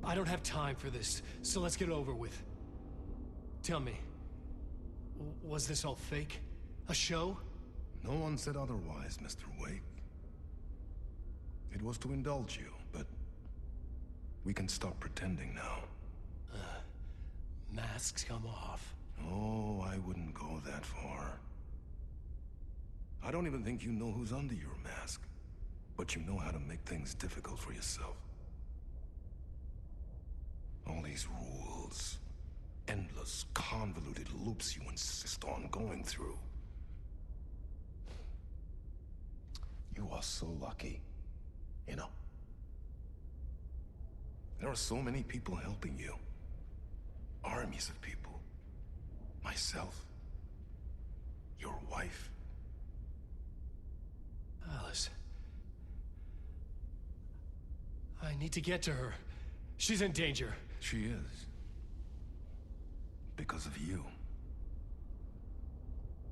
I don't have time for this, so let's get it over with. Tell me, was this all fake? A show? No one said otherwise, Mr. Wake. It was to indulge you, but we can stop pretending now. Masks come off. Oh, I wouldn't go that far. I don't even think you know who's under your mask, but you know how to make things difficult for yourself. All these rules, endless, convoluted loops you insist on going through. You are so lucky, you know. There are so many people helping you. Armies of people. Myself. Your wife. Alice. I need to get to her. She's in danger. She is. Because of you.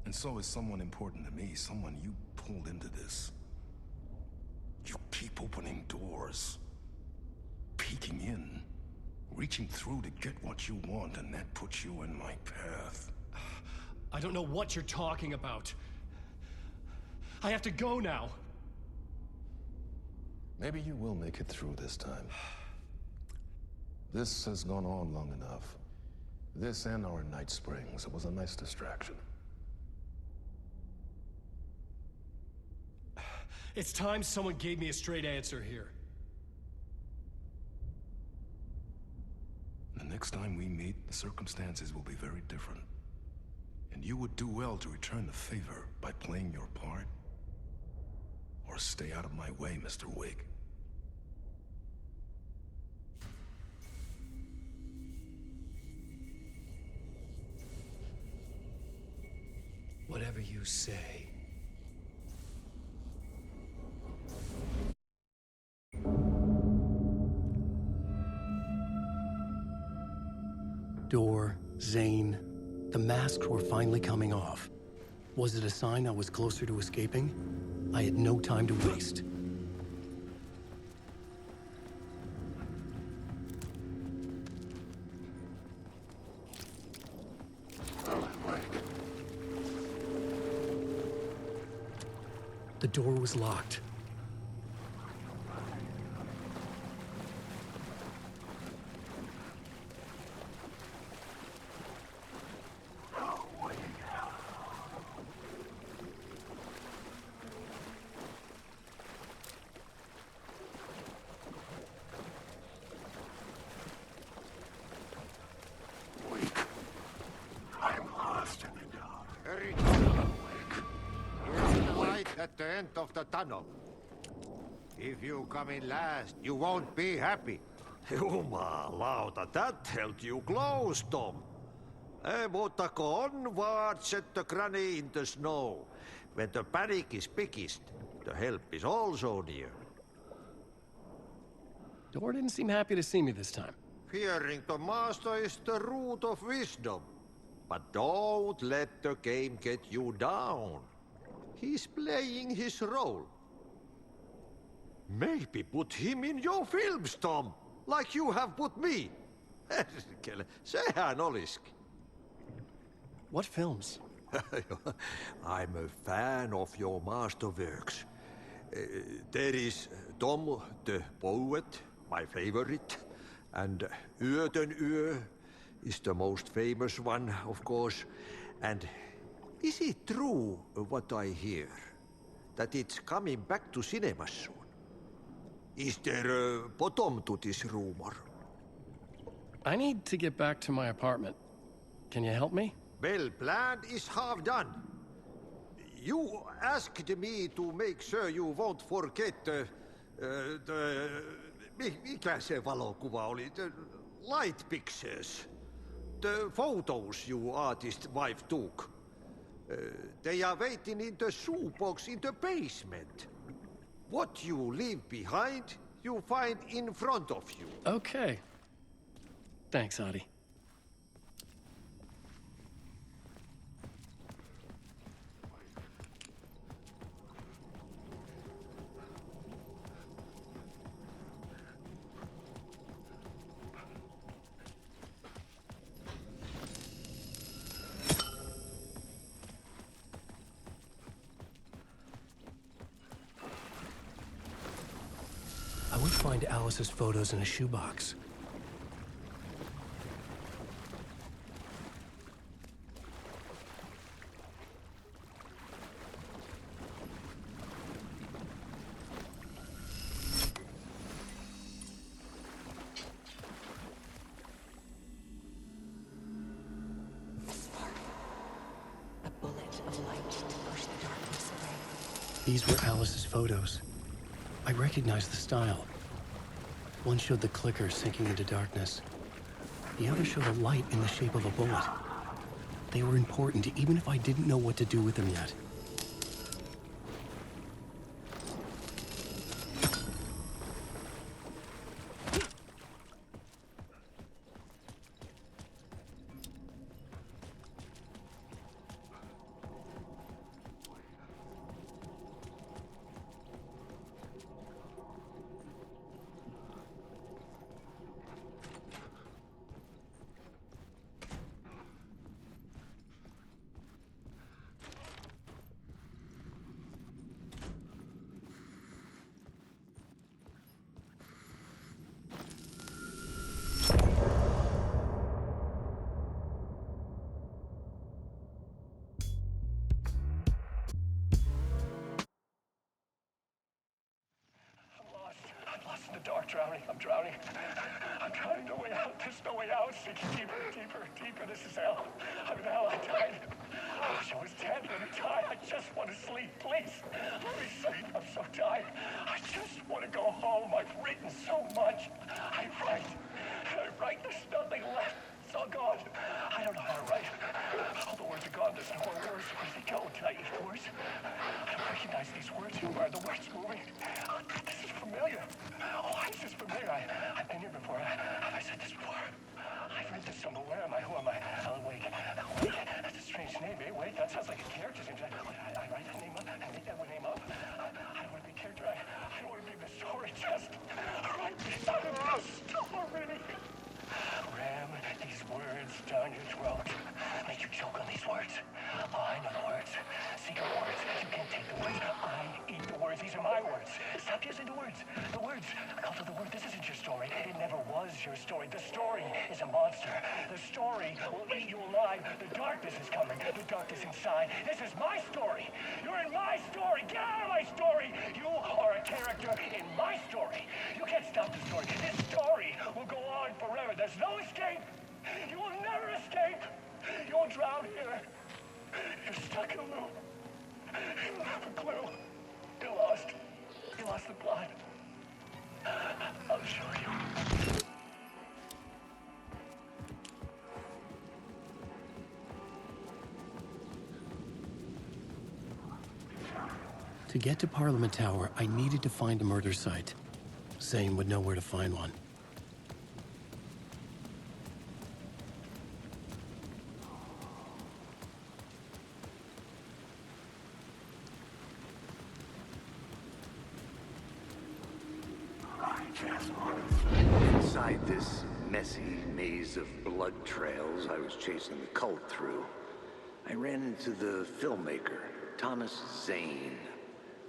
And so is someone important to me, someone you pulled into this. You keep opening doors. Peeking in. Reaching through to get what you want, and that puts you in my path. I don't know what you're talking about. I have to go now. Maybe you will make it through this time. This has gone on long enough. This and our Night Springs. It was a nice distraction. It's time someone gave me a straight answer here. The next time we meet, the circumstances will be very different. And you would do well to return the favor by playing your part. Or stay out of my way, Mr. Wake. Whatever you say. Door, Zane, the masks were finally coming off. Was it a sign I was closer to escaping? I had no time to waste. The door was locked. At the end of the tunnel. If you come in last, you won't be happy. Jumalauta, that held you close, Tom. Mutta onward, said the granny in the snow. When the panic is biggest, the help is also near. Door didn't seem happy to see me this time. Fearing the master is the root of wisdom. But don't let the game get you down. He's playing his role. Maybe put him in your films, Tom, like you have put me. Sehän olisikin. What films? I'm a fan of your masterworks. There is Tom the Poet, my favorite, and Yöden Yö is the most famous one, of course, and is it true, what I hear, that it's coming back to cinemas soon? Is there a bottom to this rumor? I need to get back to my apartment. Can you help me? Well, plan is half done. You asked me to make sure you won't forget mikä se valokuva oli? The light pictures. The photos your artist wife took. They are waiting in the shoebox in the basement. What you leave behind, you find in front of you. Okay. Thanks, Adi. find Alice's photos in a shoebox. A bullet of light to push the darkness away. These were Alice's photos. I recognized the style. One showed the clicker sinking into darkness. The other showed a light in the shape of a bullet. They were important, even if I didn't know what to do with them yet. Drowning. I'm drowning. I'm drowning. No way out. There's no way out. Sinking deeper, deeper, deeper. This is hell. I'm in hell. I died. I wish I was dead. Let me die. I just want to sleep. Please. Let me sleep. I'm so tired. I just want to go home. I've written so much. I write. There's nothing left. It's all gone. I don't know how to write. All the words are gone. There's no more words. Where did they go? Did I eat the words? I don't recognize these words. Who are the words moving? This is familiar. Oh, why is this familiar? I've been here before. Have I said this before? I've read this somewhere. Where am I? Who am I? Alan Wake. Wake? That's a strange name, eh? Wake? That sounds like a character's name. I write that name up. I make that name up. I don't want to be a character. I don't want to be the story. Just write me out of the story. Ram these words down your throat. Make you choke on these words. Oh, I know the words. Secret words. You can't take the words. I eat the words. These are my words. Stop using the words. The words. Cult of the word. This isn't your story. It never was your story. The story is a monster. The story will eat you alive. The darkness is coming. The darkness inside. This is my story. You're in my story. Get out of my story. You are a character in my story. You can't stop the story. This story will go on forever. There's no escape. You will never escape. You will drown here. You're stuck in a loop. You don't have a clue. You're lost. You lost the plot. I'll show you. To get to Parliament Tower, I needed to find a murder site. Zane would know where to find one. Inside this messy maze of blood trails I was chasing the cult through, I ran into the filmmaker, Thomas Zane,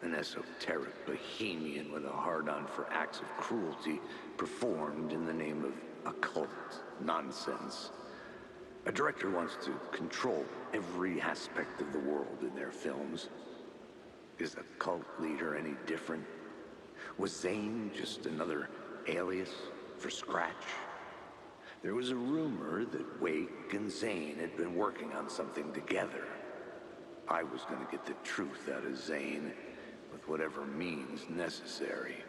an esoteric bohemian with a hard-on for acts of cruelty performed in the name of occult nonsense. A director wants to control every aspect of the world in their films. Is a cult leader any different? Was Zane just another alias for Scratch? There was a rumor that Wake and Zane had been working on something together. I was going to get the truth out of Zane with whatever means necessary.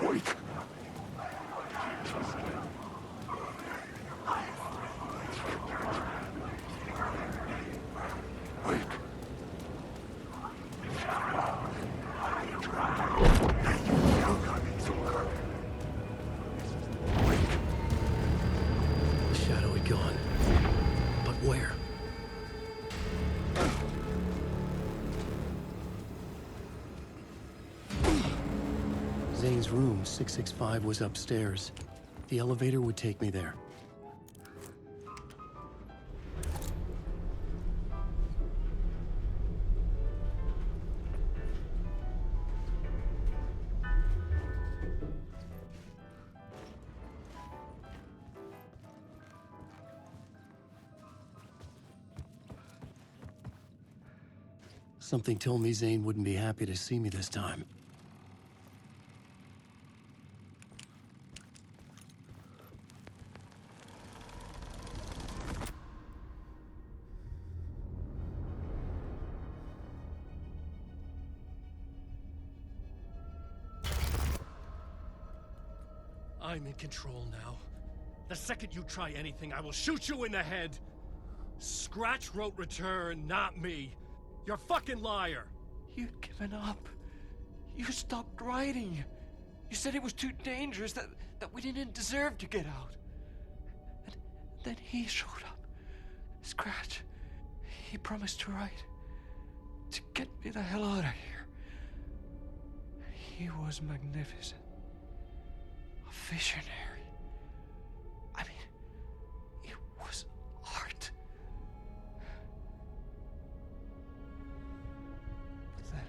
Wait! The shadow had gone. But where? Zane's room, 665, was upstairs. The elevator would take me there. Something told me Zane wouldn't be happy to see me this time. I'm in control now. The second you try anything, I will shoot you in the head. Scratch wrote return, not me. You're a fucking liar. You'd given up. You stopped writing. You said it was too dangerous, that we didn't deserve to get out. And then he showed up. Scratch. He promised to write. To get me the hell out of here. He was magnificent. A visionary. I mean, it was art. But then,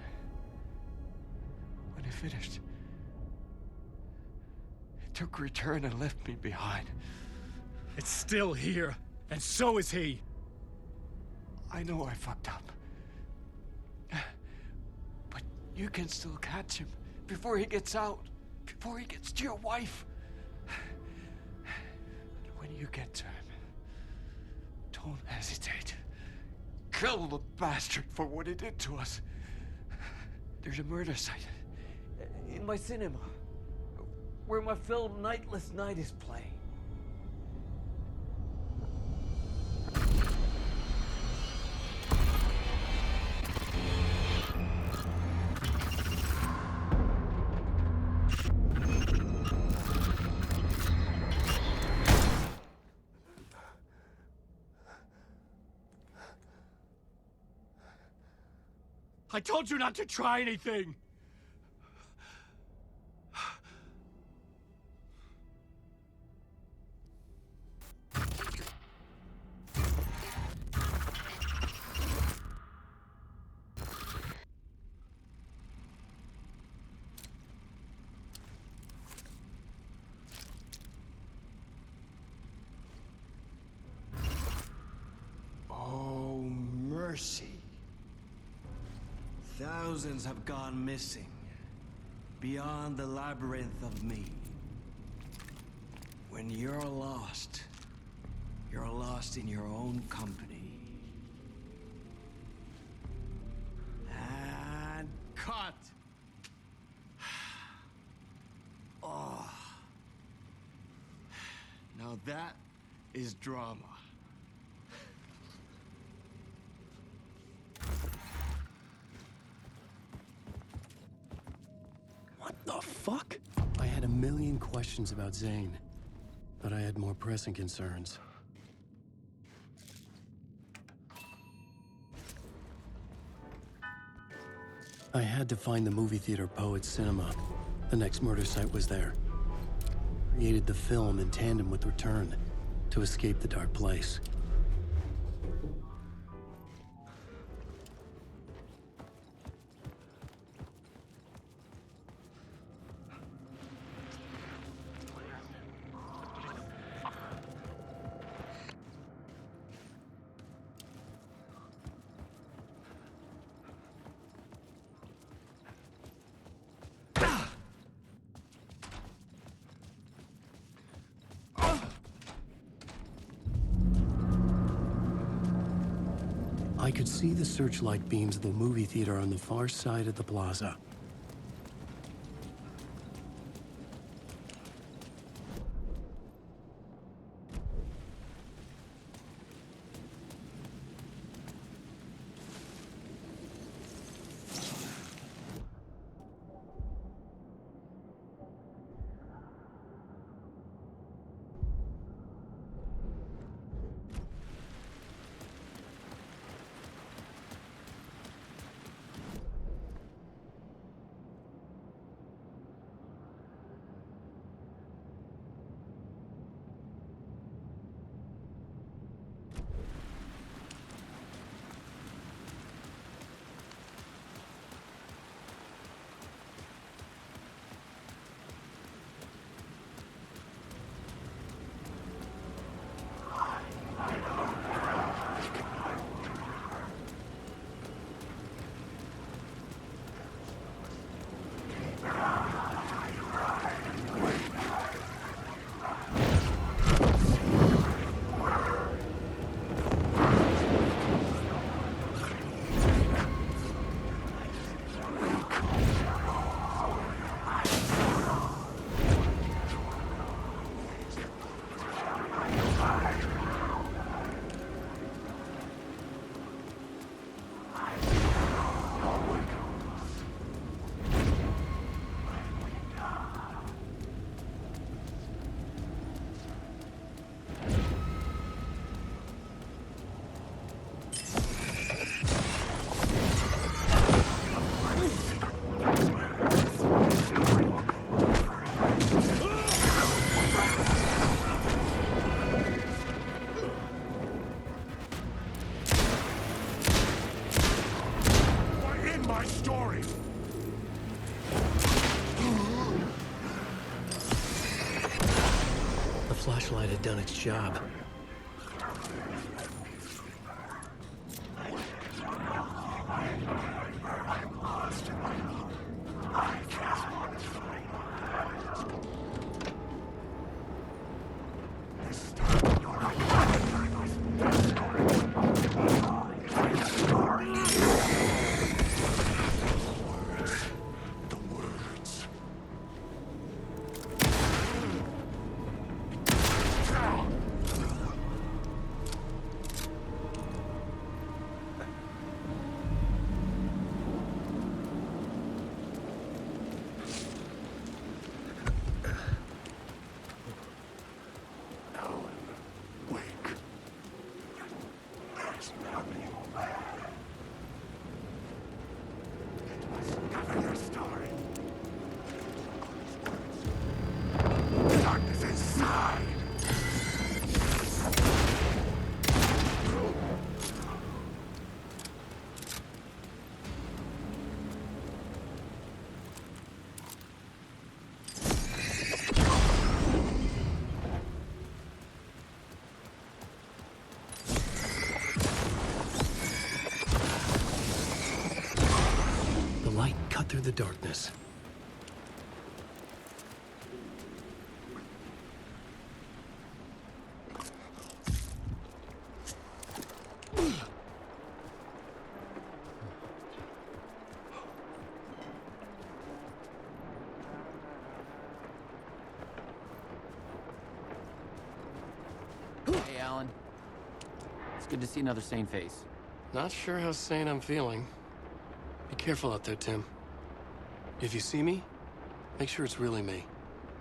when he finished, he took return and left me behind. It's still here, and so is he. I know I fucked up. But you can still catch him before he gets out, before he gets to your wife. And when you get to him, don't hesitate. Kill the bastard for what he did to us. There's a murder site in my cinema where my film Nightless Night is playing. I told you not to try anything! Oh, mercy. Thousands have gone missing, beyond the labyrinth of me. When you're lost in your own company. And cut! Oh. Now that is drama. What the fuck? I had a million questions about Zane, but I had more pressing concerns. I had to find the movie theater Poets Cinema. The next murder site was there. Created the film in tandem with Return to escape the dark place. I could see the searchlight beams of the movie theater on the far side of the plaza. flashlight had done its job. Through the darkness. Hey, Alan. It's good to see another sane face. Not sure how sane I'm feeling. Be careful out there, Tim. If you see me, make sure it's really me,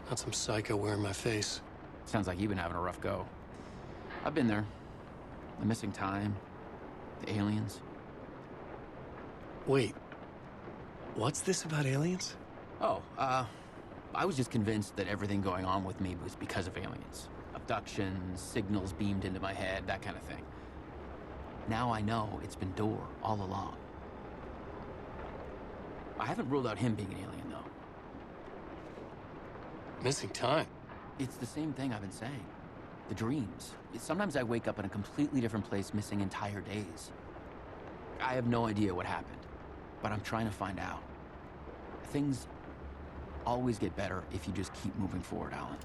not some psycho wearing my face. Sounds like you've been having a rough go. I've been there. The missing time, the aliens. Wait, what's this about aliens? Oh, I was just convinced that everything going on with me was because of aliens. Abductions, signals beamed into my head, that kind of thing. Now I know it's been Door all along. I haven't ruled out him being an alien, though. Missing time? It's the same thing I've been saying. The dreams. Sometimes I wake up in a completely different place, missing entire days. I have no idea what happened, but I'm trying to find out. Things always get better if you just keep moving forward, Alan.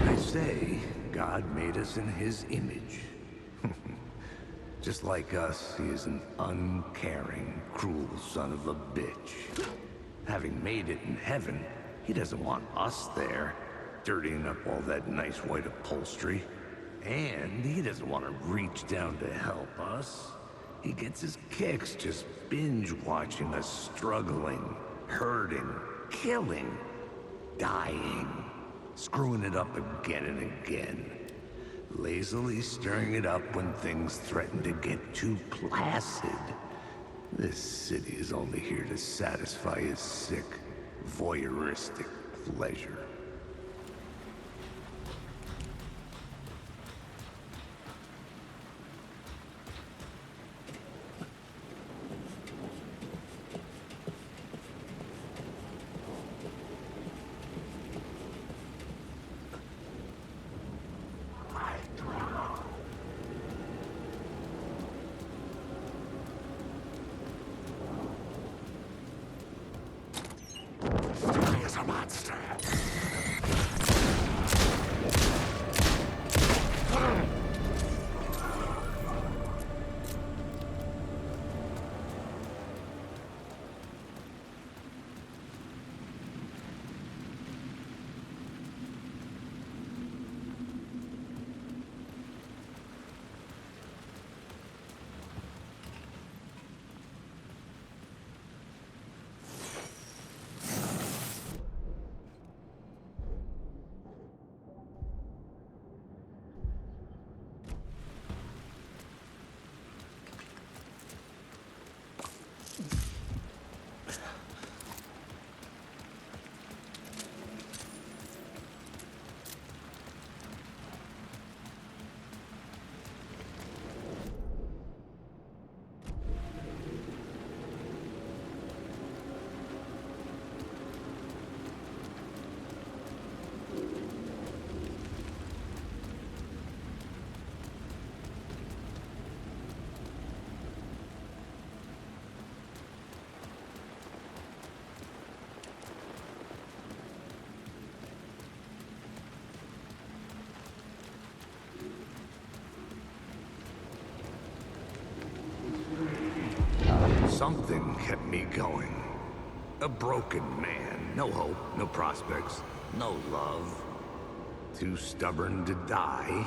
I say, God made us in his image. Just like us, he is an uncaring, cruel son of a bitch. Having made it in heaven, he doesn't want us there, dirtying up all that nice white upholstery. And he doesn't want to reach down to help us. He gets his kicks just binge-watching us struggling, hurting, killing, dying, screwing it up again and again. Lazily stirring it up when things threaten to get too placid. This city is only here to satisfy his sick, voyeuristic pleasure. He is a monster. Something kept me going. A broken man. No hope, no prospects, no love. Too stubborn to die.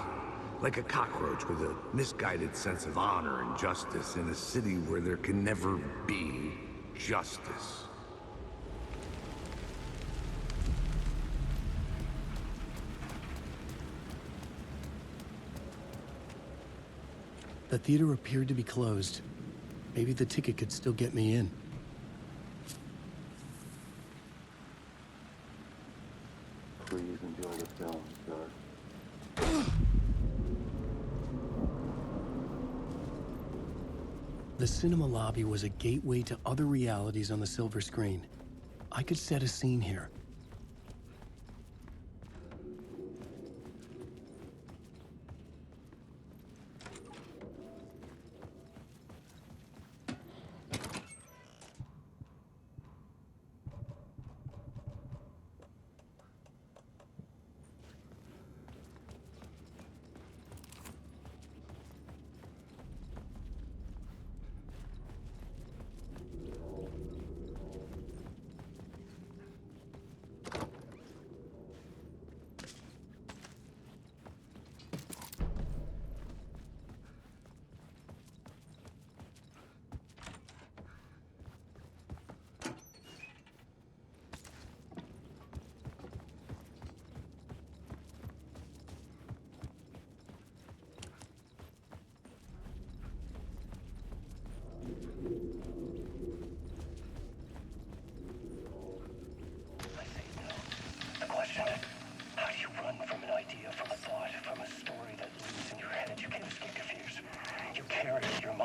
Like a cockroach with a misguided sense of honor and justice in a city where there can never be justice. The theater appeared to be closed. Maybe the ticket could still get me in. Please enjoy the film, sir. The cinema lobby was a gateway to other realities on the silver screen. I could set a scene here.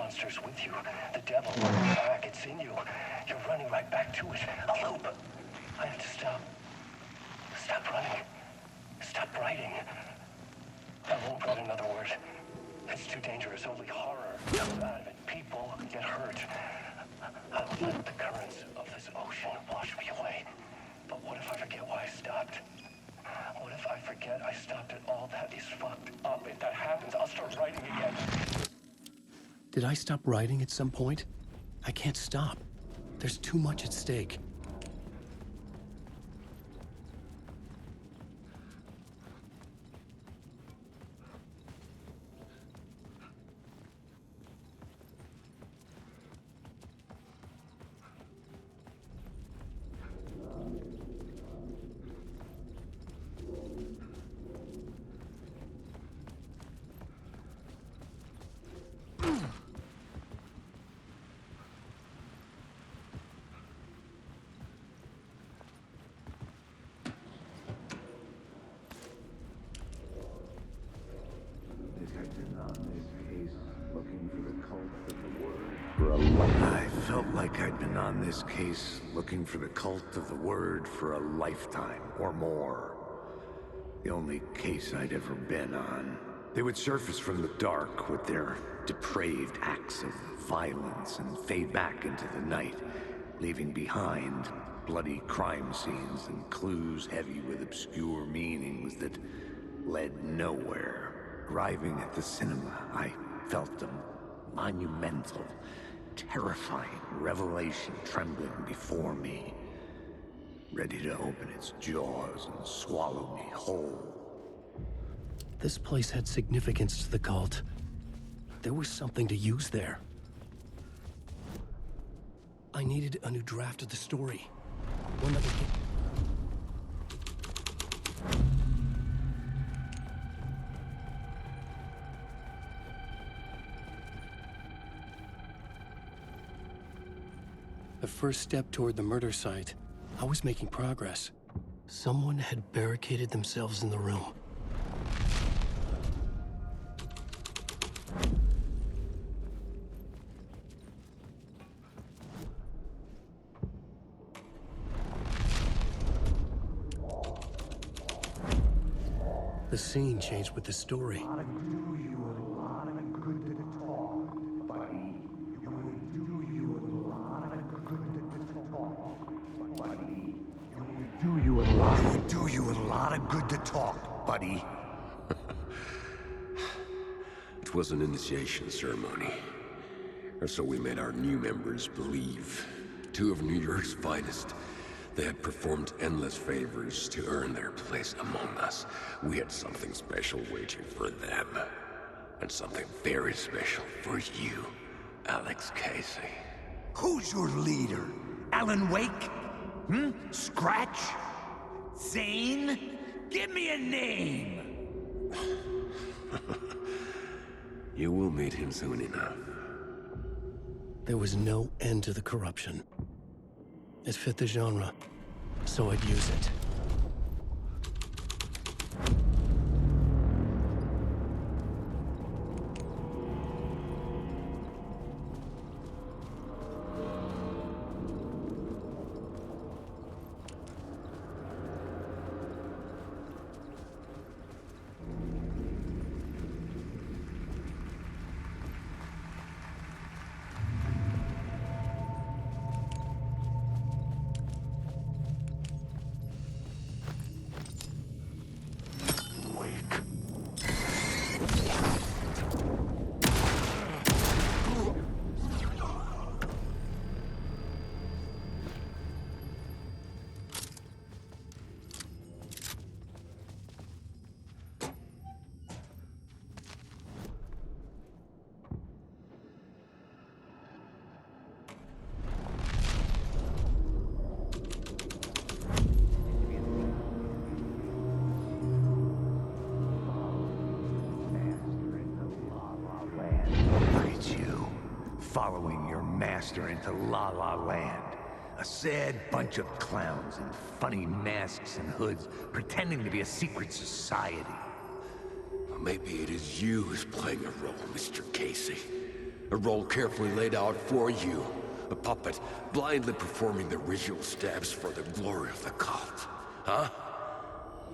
monster's with you. The devil, back, it's in you. You're running right back to it. A loop. I have to stop. Stop running. Stop writing. I won't write another word. It's too dangerous. Only horror comes out of it. People get hurt. I'll let the currents of this ocean wash me away. But what if I forget why I stopped? What if I forget I stopped at all that is fucked up? If that happens, I'll start writing again. Did I stop writing at some point? I can't stop. There's too much at stake. like I'd been on this case looking for the cult of the word for a lifetime or more. The only case I'd ever been on. They would surface from the dark with their depraved acts of violence and fade back into the night, leaving behind bloody crime scenes and clues heavy with obscure meanings that led nowhere. Arriving at the cinema, I felt a monumental, terrifying revelation trembling before me, ready to open its jaws and swallow me whole. This place had significance to the cult. There was something to use there. I needed a new draft of the story. One that would get... The first step toward the murder site. I was making progress. Someone had barricaded themselves in the room. The scene changed with the story. Do you a lot of good to talk, buddy. It was an initiation ceremony. Or so we made our new members believe. Two of New York's finest. They had performed endless favors to earn their place among us. We had something special waiting for them. And something very special for you, Alex Casey. Who's your leader? Alan Wake? Scratch? Zane? Give me a name! You will meet him soon enough. There was no end to the corruption. It fit the genre, so I'd use it. Following your master into La La Land. A sad bunch of clowns in funny masks and hoods pretending to be a secret society. Maybe it is you who's playing a role, Mr. Casey. A role carefully laid out for you. A puppet blindly performing the ritual steps for the glory of the cult. Huh?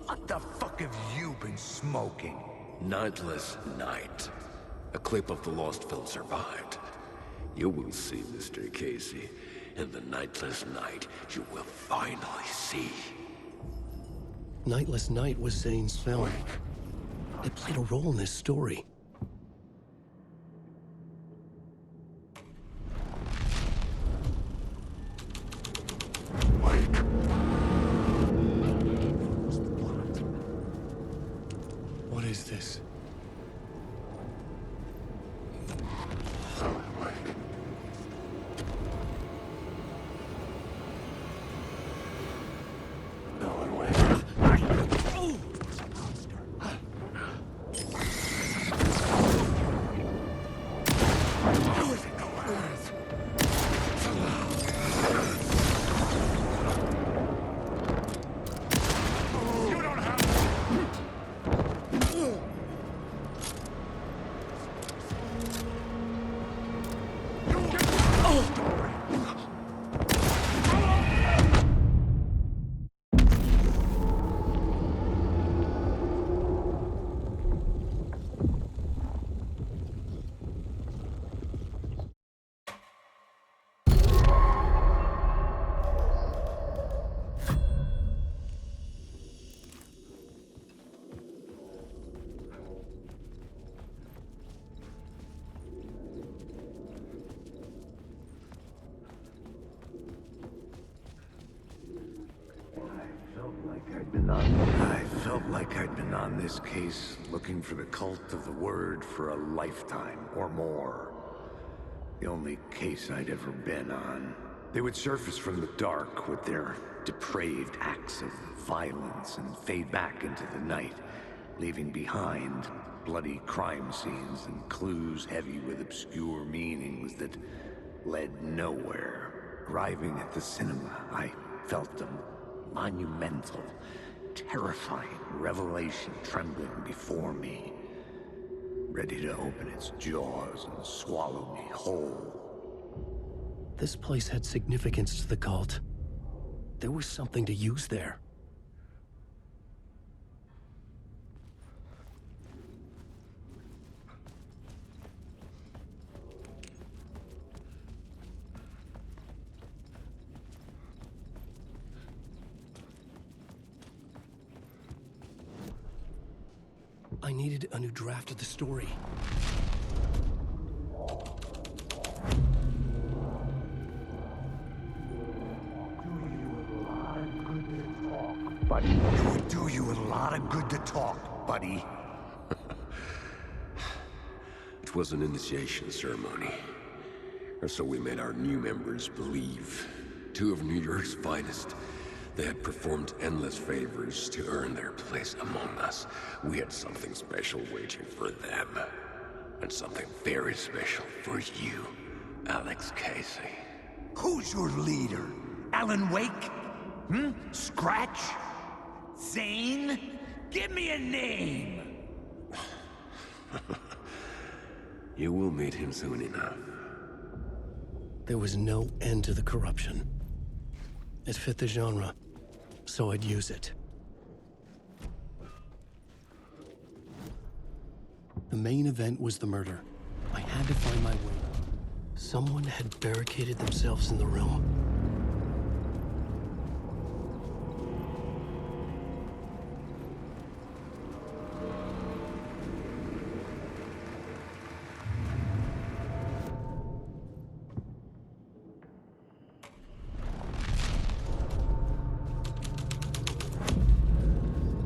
What the fuck have you been smoking? Nightless Night. A clip of the lost film survived. You will see, Mr. Casey. In the Nightless Night, you will finally see. Nightless Night was Zane's film. It played a role in this story. What is this? I'd been on... I felt like I'd been on this case looking for the cult of the word for a lifetime or more. The only case I'd ever been on. They would surface from the dark with their depraved acts of violence and fade back into the night, leaving behind bloody crime scenes and clues heavy with obscure meanings that led nowhere. Arriving at the cinema, I felt a monumental, terrifying revelation trembling before me, ready to open its jaws and swallow me whole. This place had significance to the cult. There was something to use there. I needed a new draft of the story. Buddy, it would do you a lot of good to talk, buddy. It was an initiation ceremony. Or so we made our new members believe. Two of New York's finest. They had performed endless favors to earn their place among us. We had something special waiting for them. And something very special for you, Alex Casey. Who's your leader? Alan Wake? Scratch? Zane? Give me a name! You will meet him soon enough. There was no end to the corruption. It fit the genre, so I'd use it. The main event was the murder. I had to find my way. Someone had barricaded themselves in the room.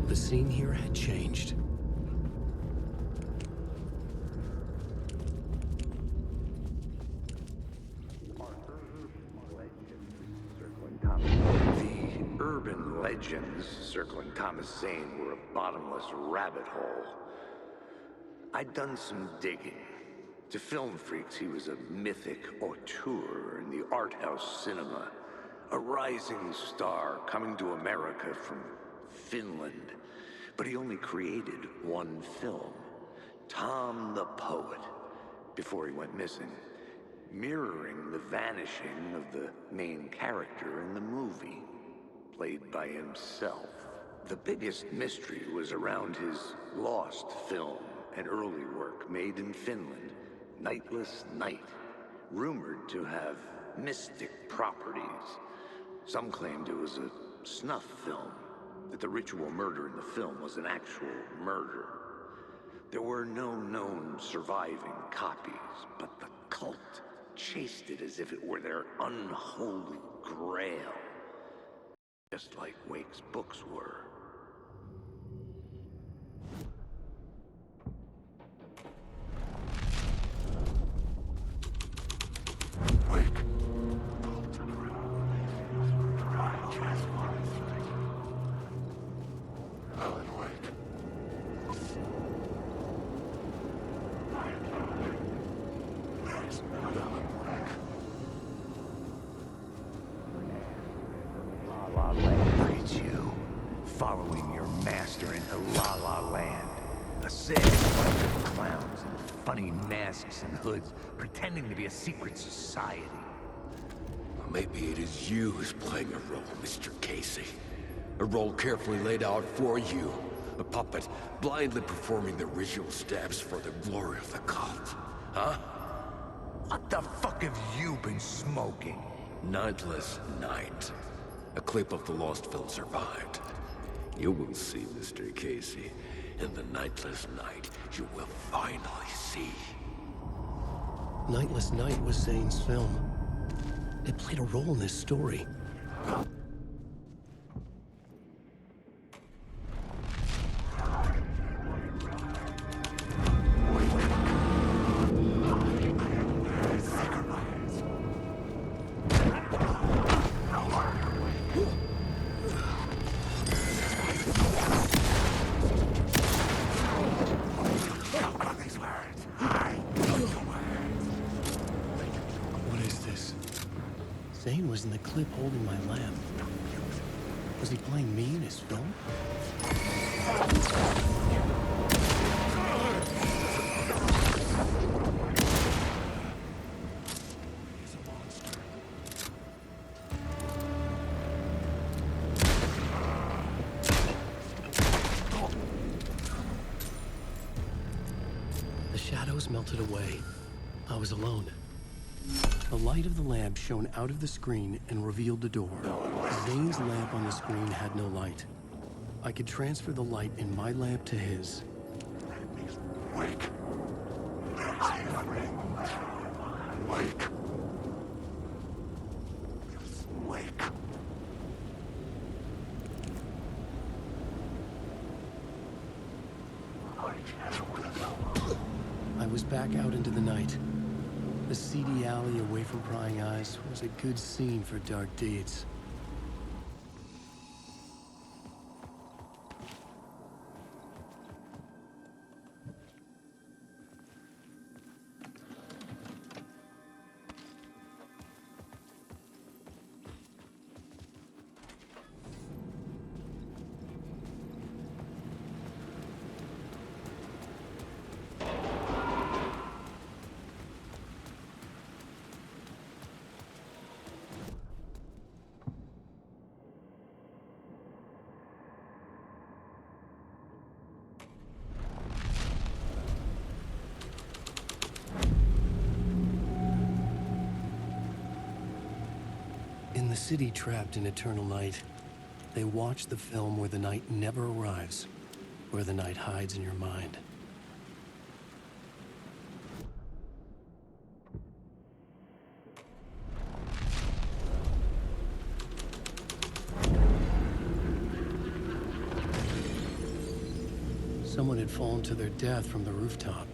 The scene here had changed. The urban legends circling Thomas Zane were a bottomless rabbit hole. I'd done some digging. To film freaks, he was a mythic auteur in the art house cinema. A rising star coming to America from Finland. But he only created one film, Tom the Poet, before he went missing, mirroring the vanishing of the main character in the movie, played by himself. The biggest mystery was around his lost film, an early work made in Finland, Nightless Night, rumored to have mystic properties. Some claimed it was a snuff film, that the ritual murder in the film was an actual murder. There were no known surviving copies, but the cult chased it as if it were their unholy grail. Just like Wake's books were. Wake. Alan Wake. Where's Alan Wake? La La Land. Look at you, following your master into La La Land. A sad bunch of clowns in funny masks and hoods, pretending to be a secret society. Well, maybe it is you who's playing a role, Mr. Casey. A role carefully laid out for you. A puppet, blindly performing the ritual steps for the glory of the cult. Huh? What the fuck have you been smoking? Nightless Night. A clip of the lost film survived. You will see, Mr. Casey. In the Nightless Night, you will finally see. Nightless Night was Zane's film. It played a role in this story. Zane was in the clip holding my lamp. Was he playing me in his film? The shadows melted away. I was alone. The light of the lamp shone out of the screen and revealed the door. Zane's lamp on the screen had no light. I could transfer the light in my lamp to his. Wake. Wake. Wake. I was back out into the night. The seedy alley away from prying eyes was a good scene for dark deeds. In the city trapped in eternal night, they watch the film where the night never arrives, where the night hides in your mind. Someone had fallen to their death from the rooftop.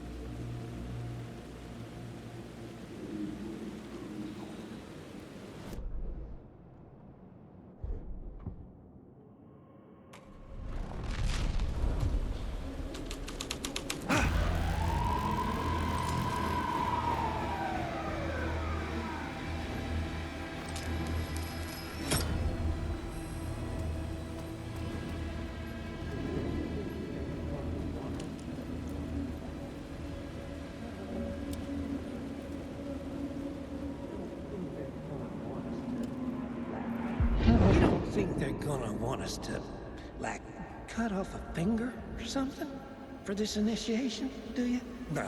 You don't think they're gonna want us to, like, cut off a finger or something for this initiation, do you? Nah.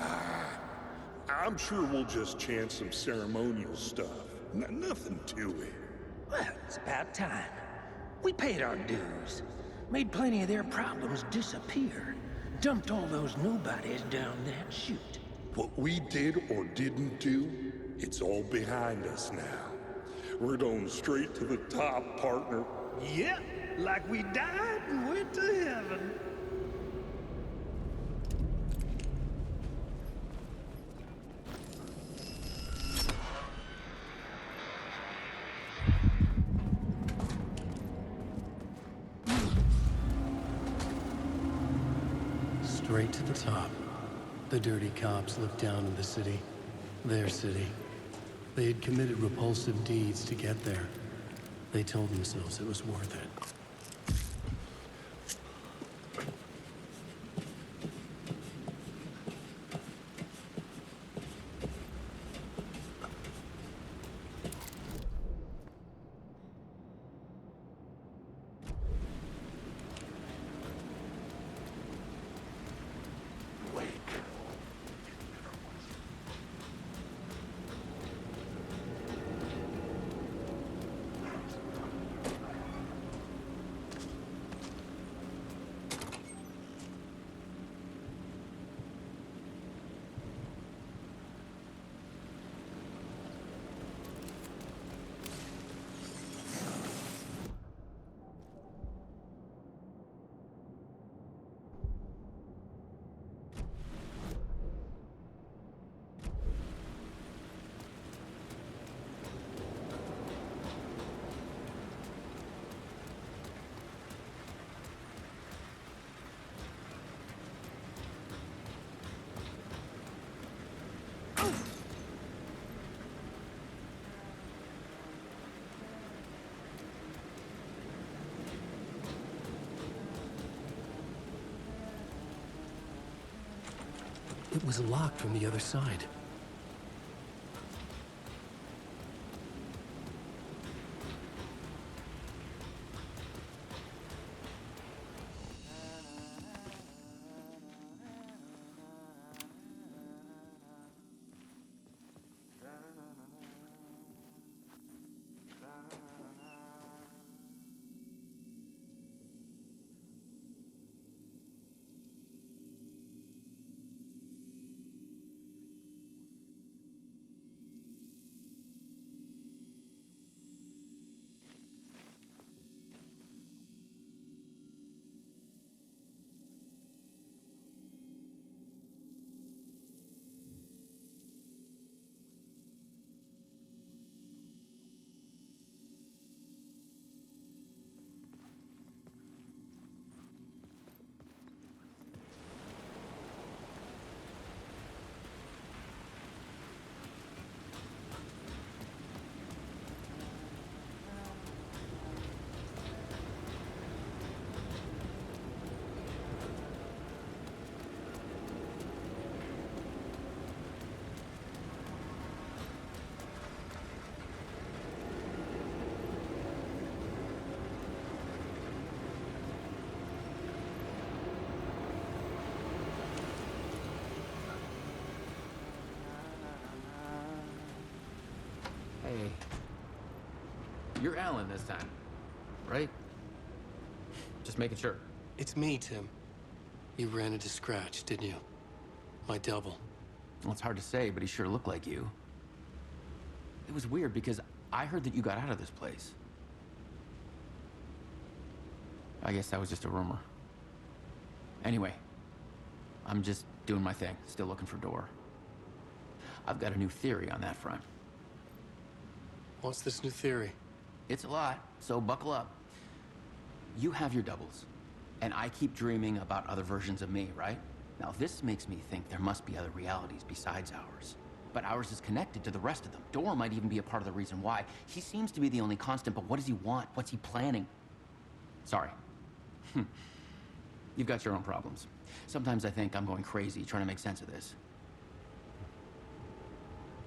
I'm sure we'll just chant some ceremonial stuff. Nothing to it. Well, it's about time. We paid our dues. Made plenty of their problems disappear. Dumped all those nobodies down that chute. What we did or didn't do, it's all behind us now. We're going straight to the top, partner. Yep, like we died and went to heaven. Straight to the top. The dirty cops looked down on the city. Their city. They had committed repulsive deeds to get there. They told themselves it was worth it. It was locked from the other side. Hey. You're Alan this time, right? Just making sure. It's me, Tim. You ran into Scratch, didn't you? My double. Well, it's hard to say, but he sure looked like you. It was weird because I heard that you got out of this place. I guess that was just a rumor. Anyway, I'm just doing my thing, still looking for Door. I've got a new theory on that front. What's this new theory? It's a lot, so buckle up. You have your doubles, and I keep dreaming about other versions of me, right? Now, this makes me think there must be other realities besides ours. But ours is connected to the rest of them. Door might even be a part of the reason why. He seems to be the only constant, but what does he want? What's he planning? Sorry. You've got your own problems. Sometimes I think I'm going crazy trying to make sense of this.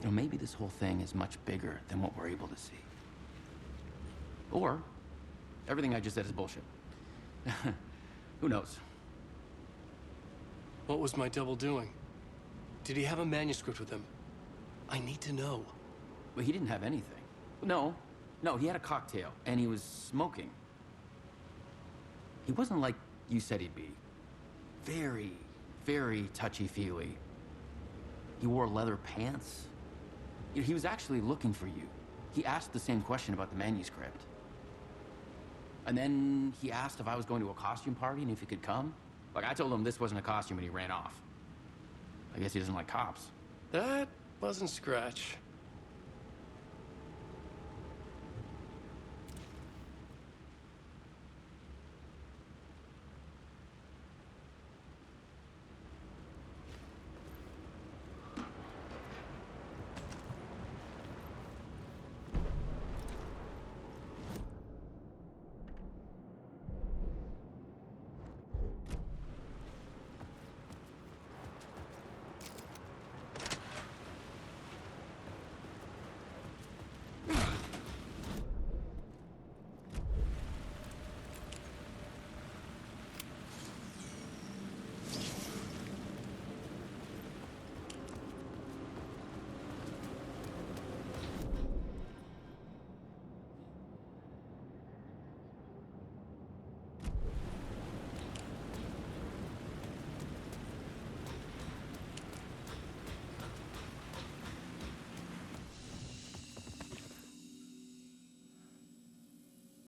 You know, maybe this whole thing is much bigger than what we're able to see. Or, everything I just said is bullshit. Who knows? What was my double doing? Did he have a manuscript with him? I need to know. Well, he didn't have anything. No, he had a cocktail, and he was smoking. He wasn't like you said he'd be. Very, very touchy-feely. He wore leather pants. He was actually looking for you. He asked the same question about the manuscript. And then he asked if I was going to a costume party and if he could come. Like, I told him this wasn't a costume and he ran off. I guess he doesn't like cops. That wasn't Scratch.